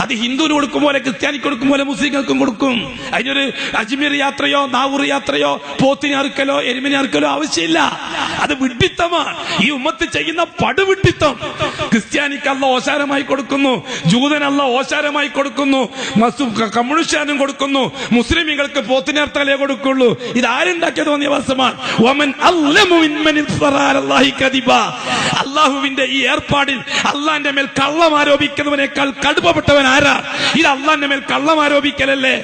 അത് ഹിന്ദുവിന് കൊടുക്കും പോലെ, ക്രിസ്ത്യാനിക്ക് കൊടുക്കും പോലെ മുസ്ലിങ്ങൾക്കും കൊടുക്കും. അതിനൊരു അജ്മീർ യാത്രയോ നാവൂർ യാത്രയോ പോത്തിനെ അറുക്കലോ എരുമിനെ അറുക്കലോ ആവശ്യമില്ല. അത് വിഡ്ഢിത്തമാണ്. ഈ ഉമ്മത്ത് ചെയ്യുന്ന പടുവിഡ്ഢിത്തം. ക്രിസ്ത്യാനിക്ക് അല്ല ഓശാരമായി കൊടുക്കുന്നു, ജൂതനല്ല ഓശാരമായി കൊടുക്കുന്നു, കമ്മ്യൂണിസ്റ്റുകാരനും കൊടുക്കുന്നു, മുസ്ലിമീങ്ങൾക്ക് പോത്തിനെ അറുത്തലേ കൊടുക്കുള്ളൂ. ഇത് ആരുണ്ടാക്കിയ തോന്നിയ വാസമാണ്. അള്ളാഹുവിന്റെ ഈ ഏർപ്പാടിൽ അള്ളാന്റെ മേൽ കള്ളം ആരോപിക്കുന്നവനേക്കാൾ കടുപ്പപ്പെട്ടവൻ ആരാ? ഇത് അള്ളാന്റെ മേൽ കള്ളം ആരോപിക്കലല്ലേ?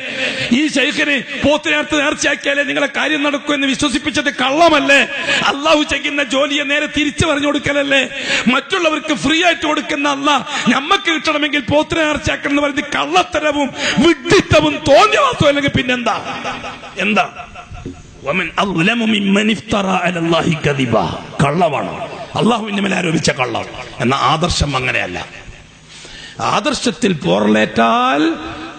ഈ ശൈഖിന് പോത്തിനടുത്ത് നേർച്ചയാക്കിയാലേ നിങ്ങളെ കാര്യം നടക്കൂ എന്ന് വിശ്വസിപ്പിച്ചത് കള്ളമല്ലേ? അള്ളാഹു ചെയ്യുന്ന ജോലിയെ നേരെ തിരിച്ചു പറഞ്ഞു കൊടുക്കലല്ലേ? മറ്റുള്ളവർക്ക് ഫ്രീ ആയിട്ട് കൊടുക്കുന്ന അള്ളാഹ് ഞമ്മക്ക് കിട്ടണമെങ്കിൽ പോത്തിനെ നേർച്ചയാക്കണം എന്ന് പറയുന്നത് കള്ളത്തരവും വിഡ്ഢിത്തവും തോന്നിയവാസവും അല്ലെങ്കിൽ പിന്നെന്താ? എന്താ? കള്ളമാണ് അള്ളാഹുവിന്റെ മേൽ ആരോപിച്ച കള്ളം. എന്ന ആദർശം അങ്ങനെയല്ല. ആദർശത്തിൽ പോറലേറ്റാൽ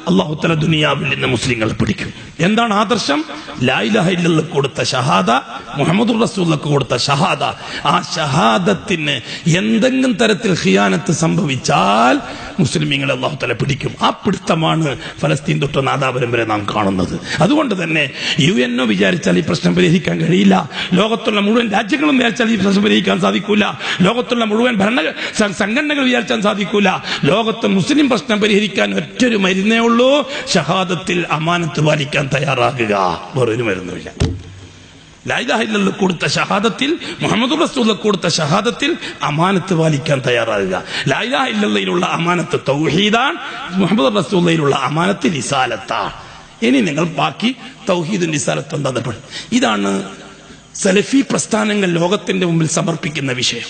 അള്ളാഹു തആല ദുനിയാവിൽ നിന്ന് മുസ്ലിങ്ങൾ പിടിക്കും. എന്താണ് ആദർശം? ലാ ഇലാഹ ഇല്ലല്ലാഹ് കൊടുത്ത ഷഹാദ, മുഹമ്മദുർ റസൂലുള്ളാഹ് കൊടുത്ത ഷഹാദ. ആ ഷഹാദത്തിന് എന്തെങ്കിലും തരത്തിൽ ഖിയാനത്ത് സംഭവിച്ചാൽ മുസ്ലിമീങ്ങളെ അള്ളാഹു തആല പിടിക്കും. ആ പിടുത്തമാണ് ഫലസ്തീൻ തൊട്ട് നാദാപുരം വരെ നാം കാണുന്നത്. അതുകൊണ്ട് തന്നെ UN വിചാരിച്ചാൽ ഈ പ്രശ്നം പരിഹരിക്കാൻ കഴിയില്ല. ലോകത്തുള്ള മുഴുവൻ രാജ്യങ്ങളും വിചാരിച്ചാൽ ഈ പ്രശ്നം പരിഹരിക്കാൻ സാധിക്കൂല. ലോകത്തുള്ള മുഴുവൻ ഭരണ സംഘടനകൾ വിചാരിച്ചാൽ സാധിക്കൂല. ലോകത്ത് മുസ്ലിം പ്രശ്നം പരിഹരിക്കാൻ ഒറ്റൊരു മരുന്നേ ഉള്ളൂ: ഷഹാദത്തിൽ അമാനത്ത് പാലിക്കാൻ തയ്യാറാകുക. വേറൊരു മരുന്നുമില്ല. ലാ ഇലാഹ ഇല്ലല്ലാഹ് കൊടുത്ത ഷഹാദത്തിൽ, മുഹമ്മദുർ റസൂലുള്ളാഹ് കൊടുത്ത ഷഹാദത്തിൽ അമാനത്ത് പാലിക്കാൻ തയ്യാറാകുക. ലാ ഇലാഹ ഇല്ലല്ലാഹിലുള്ള അമാനത്ത് തൗഹീദാണ്, മുഹമ്മദുർ റസൂലുള്ളാഹിലുള്ള അമാനത്ത് റിസാലത്താണ്. ഇനി നിങ്ങൾ ബാക്കി തൗഹീദും റിസാലത്തും എന്താ? ഇതാണ് സലഫി പ്രസ്ഥാനങ്ങൾ ലോകത്തിന്റെ മുമ്പിൽ സമർപ്പിക്കുന്ന വിഷയം.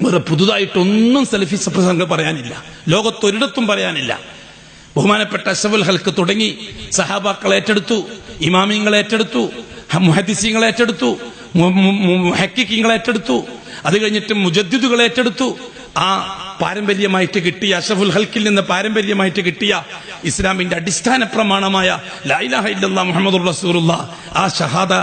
വേറെ പുതുതായിട്ടൊന്നും സലഫി പ്രസ്ഥാനങ്ങൾ പറയാനില്ല, ലോകത്തൊരിടത്തും പറയാനില്ല. ബഹുമാനപ്പെട്ട അഷ്റഫുൽ ഖൽഖ് തുടങ്ങി സഹാബാക്കൾ ഏറ്റെടുത്തു, ഇമാമിങ്ങൾ ഏറ്റെടുത്തു, മുഹദ്ദിസീങ്ങൾ ഏറ്റെടുത്തു, മുഹഖിഖീങ്ങൾ ഏറ്റെടുത്തു, അത് കഴിഞ്ഞിട്ട് മുജദ്ദിദുകൾ ഏറ്റെടുത്തു. ആ പാരമ്പര്യമായിട്ട് കിട്ടിയ, അഷ്റഫുൽ ഖൽഖിൽ നിന്ന് പാരമ്പര്യമായിട്ട് കിട്ടിയ ഇസ്ലാമിന്റെ അടിസ്ഥാന പ്രമാണമായ ലാ ഇലാഹ ഇല്ലല്ലാഹ് മുഹമ്മദുർ റസൂലുള്ളാഹ്, ആ ഷഹാദ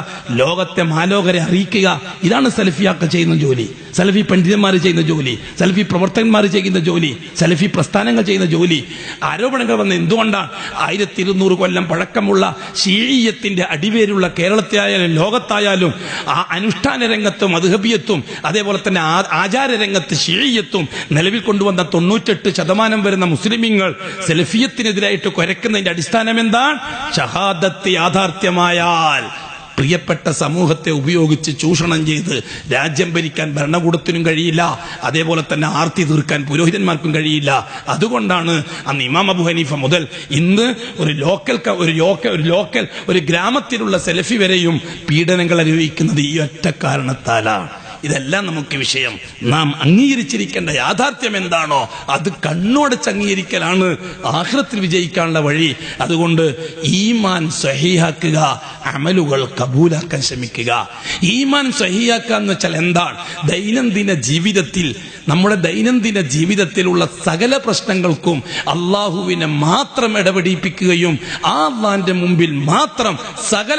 ലോകത്തെ മാലോകരെ അറിയിക്കുക. ഇതാണ് സലഫിയാക്കൾ ചെയ്യുന്ന ജോലി, സലഫി പണ്ഡിതന്മാർ ചെയ്യുന്ന ജോലി, സലഫി പ്രവർത്തകന്മാർ ചെയ്യുന്ന ജോലി, സലഫി പ്രസ്ഥാനങ്ങൾ ചെയ്യുന്ന ജോലി. ആരോപണങ്ങൾ വന്ന് എന്തുകൊണ്ടാണ്? 1200 കൊല്ലം പഴക്കമുള്ള ഷീഈയത്തിന്റെ അടിവേരുള്ള കേരളത്തിലായാലും ലോകത്തായാലും ആ അനുഷ്ഠാന രംഗത്തും മദ്ഹബിയത്തും അതേപോലെ തന്നെ ആചാര രംഗത്ത് ഷീഈയത്തും നിലവിൽ കൊണ്ടുവന്ന 98% വരുന്ന മുസ്ലിമീങ്ങൾ സലഫിയത്തിനെതിരായിട്ട് കുരക്കുന്നതിന്റെ അടിസ്ഥാനം എന്താണ്? ഷഹാദത്ത് യാഥാർത്ഥ്യമായാൽ പ്രിയപ്പെട്ട സമൂഹത്തെ ഉപയോഗിച്ച് ചൂഷണം ചെയ്ത് രാജ്യം ഭരിക്കാൻ ഭരണകൂടത്തിനും കഴിയില്ല, അതേപോലെ തന്നെ ആർത്തി തീർക്കാൻ പുരോഹിതന്മാർക്കും കഴിയില്ല. അതുകൊണ്ടാണ് അന്ന് ഇമാം അബൂ ഹനീഫ മുതൽ ഇന്ന് ഒരു ഗ്രാമത്തിലുള്ള സലഫി വരെയും പീഡനങ്ങൾ അനുഭവിക്കുന്നത് ഈ ഒറ്റ കാരണത്താലാണ്. ഇതെല്ലാം നമുക്ക് വിഷയം. നാം അംഗീകരിച്ചിരിക്കേണ്ട യാഥാർത്ഥ്യം എന്താണോ അത് കണ്ണോടച്ച് അംഗീകരിക്കലാണ് ആഖിറത്തിൽ വിജയിക്കാനുള്ള വഴി. അതുകൊണ്ട് ഈമാൻ സ്വഹീഹാക്കുക, അമലുകൾ കബൂലാക്കാൻ ശ്രമിക്കുക. ഈമാൻ സ്വഹീഹാക്കുക എന്ന് വെച്ചാൽ എന്താണ്? നമ്മുടെ ദൈനംദിന ജീവിതത്തിലുള്ള സകല പ്രശ്നങ്ങൾക്കും അള്ളാഹുവിനെ മാത്രം ഇടപെടിപ്പിക്കുകയും ആ അള്ളാന്റെ മുമ്പിൽ മാത്രം സകല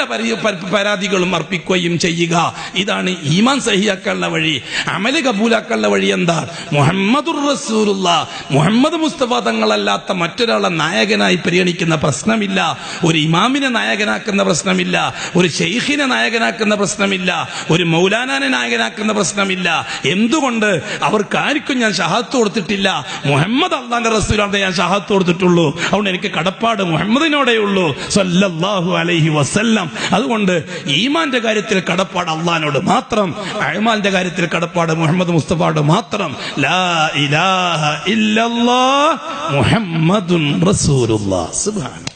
പരാതികളും അർപ്പിക്കുകയും ചെയ്യുക. ഇതാണ് ഈമാൻ സഹിയാക്കാനുള്ള വഴി. അമല് കബൂലാക്കാനുള്ള വഴി എന്താ? മുഹമ്മദുർ റസൂലുള്ളാഹ്, മുഹമ്മദ് മുസ്തഫ തങ്ങളല്ലാത്ത മറ്റൊരാളെ നായകനായി പരിഗണിക്കുന്ന പ്രശ്നമില്ല, ഒരു ഇമാമിനെ നായകനാക്കുന്ന പ്രശ്നമില്ല, ഒരു ഷെയ്ഖിനെ നായകനാക്കുന്ന പ്രശ്നമില്ല, ഒരു മൗലാനാനെ നായകനാക്കുന്ന പ്രശ്നമില്ല. എന്തുകൊണ്ട്? അവർക്ക് ആർക്കും ഞാൻ ഷഹാദത്ത് കൊടുത്തിട്ടില്ല. മുഹമ്മദ് അള്ളാന്റെ റസൂലാണ് ഞാൻ ഷഹാദത്ത് കൊടുത്തിട്ടുള്ളൂ. അതുകൊണ്ട് എനിക്ക് കടപ്പാട് മുഹമ്മദിനോടേ ഉള്ളൂ സല്ലല്ലാഹു അലൈഹി വസല്ലം. അതുകൊണ്ട് ഈമാന്റെ കാര്യത്തിൽ കടപ്പാട് അള്ളാഹിനോട് മാത്രം, അഅ്മാലിന്റെ കാര്യത്തിൽ കടപ്പാട് മുഹമ്മദ് മുസ്തഫയോട് മാത്രം. ലാ ഇലാഹ ഇല്ലല്ലാഹ് മുഹമ്മദുൻ റസൂലുള്ളാഹ്. സുബ്ഹാനല്ലാഹ്,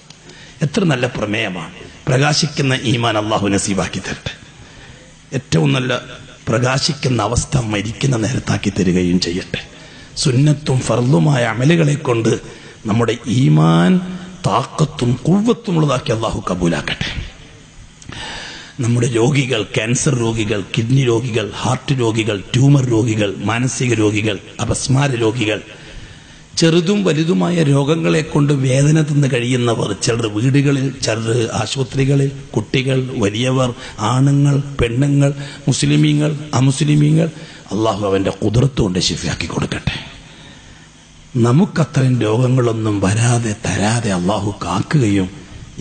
എത്ര നല്ല പ്രമേയമാണ്. പ്രകാശിക്കുന്ന ഈമാൻ അള്ളാഹു നസീബാക്കി തരട്ടെ. ഏറ്റവും നല്ല പ്രകാശിക്കുന്ന അവസ്ഥ മരിക്കുന്ന നേരത്താക്കി തരികയും ചെയ്യട്ടെ. സുന്നത്തും ഫർളുമായ അമലുകളെ കൊണ്ട് നമ്മുടെ ഈമാൻ താക്കത്തും ഖുവ്വത്തുമുള്ളതാക്കി അള്ളാഹു കബൂലാക്കട്ടെ. നമ്മുടെ രോഗികൾ, ക്യാൻസർ രോഗികൾ, കിഡ്നി രോഗികൾ, ഹാർട്ട് രോഗികൾ, ട്യൂമർ രോഗികൾ, മാനസിക രോഗികൾ, അപസ്മാര രോഗികൾ, ചെറുതും വലുതുമായ രോഗങ്ങളെ കൊണ്ട് വേദന തിന്ന് കഴിയുന്നവർ, ചിലർ വീടുകളിൽ, ചിലർ ആശുപത്രികളിൽ, കുട്ടികൾ, വലിയവർ, ആണുങ്ങൾ, പെണ്ണുങ്ങൾ, മുസ്ലിമീങ്ങൾ, അമുസ്ലിമീങ്ങൾ, അള്ളാഹു അവന്റെ ഖുദ്റത്ത് കൊണ്ട് ശിഫയാക്കി കൊടുക്കട്ടെ. നമുക്കത്രയും രോഗങ്ങളൊന്നും വരാതെ തരാതെ അള്ളാഹു കാക്കുകയും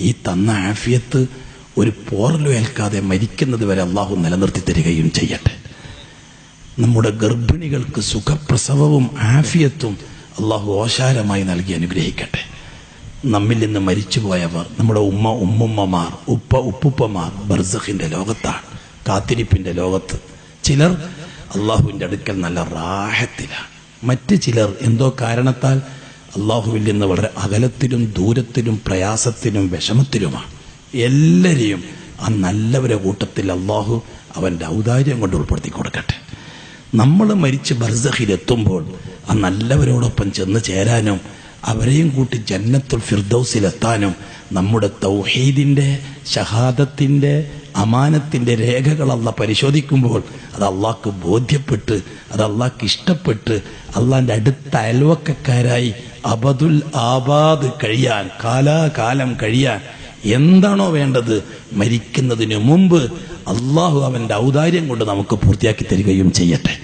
ഈ തന്ന ആഫിയത്ത് ഒരു പോറലും ഏൽക്കാതെ മരിക്കുന്നത് വരെ അള്ളാഹു നിലനിർത്തി തരികയും ചെയ്യട്ടെ. നമ്മുടെ ഗർഭിണികൾക്ക് സുഖപ്രസവവും ആഫിയത്തും അള്ളാഹു ഓശാരമായി നൽകി അനുഗ്രഹിക്കട്ടെ. നമ്മിൽ നിന്ന് മരിച്ചുപോയവർ, നമ്മുടെ ഉമ്മുമ്മമാർ, ഉപ്പുപ്പമാർ ബർസഖിന്റെ ലോകത്താണ്, കാത്തിരിപ്പിന്റെ ലോകത്ത്. ചിലർ അള്ളാഹുവിൻ്റെ അടുക്കൽ നല്ല റാഹത്തിലാണ്. മറ്റ് ചിലർ എന്തോ കാരണത്താൽ അള്ളാഹുവിൽ നിന്ന് വളരെ അകലത്തിലും ദൂരത്തിലും പ്രയാസത്തിലും വിഷമത്തിലുമാണ്. എല്ലാവരെയും ആ നല്ലവരെ കൂട്ടത്തിൽ അള്ളാഹു അവൻ്റെ ഔദാര്യം കൊണ്ട് ഉൾപ്പെടുത്തി കൊടുക്കട്ടെ. നമ്മൾ മരിച്ച് ബർസഖിലെത്തുമ്പോൾ ആ നല്ലവരോടൊപ്പം ചെന്ന് ചേരാനും അവരെയും കൂട്ടി ജന്നത്തുൽ ഫിർദൗസിലെത്താനും നമ്മുടെ തൗഹീദിന്റെ, ഷഹാദത്തിന്റെ, അമാനത്തിന്റെ രേഖകൾ അള്ളാഹ് പരിശോധിക്കുമ്പോൾ അത് അള്ളാഹ്ക്ക് ബോധ്യപ്പെട്ട്, അത് അള്ളാഹ്ക്ക് ഇഷ്ടപ്പെട്ട്, അള്ളാഹിന്റെ അടുത്ത അയൽവക്കക്കാരായി അബദുൽ ആബാദ് കഴിയാൻ, കാലാകാലം കഴിയാൻ എന്താണോ വേണ്ടത് മരിക്കുന്നതിന് മുമ്പ് അള്ളാഹു അവന്റെ ഔദാര്യം കൊണ്ട് നമുക്ക് പൂർത്തിയാക്കി തരികയും ചെയ്യട്ടെ.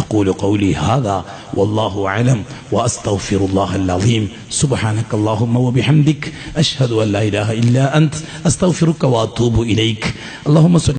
أقول قولي هذا والله أعلم وأستغفر الله العظيم. سبحانك اللهم وبحمدك أشهد أن لا إله إلا أنت أستغفرك وأتوب إليك. اللهم صل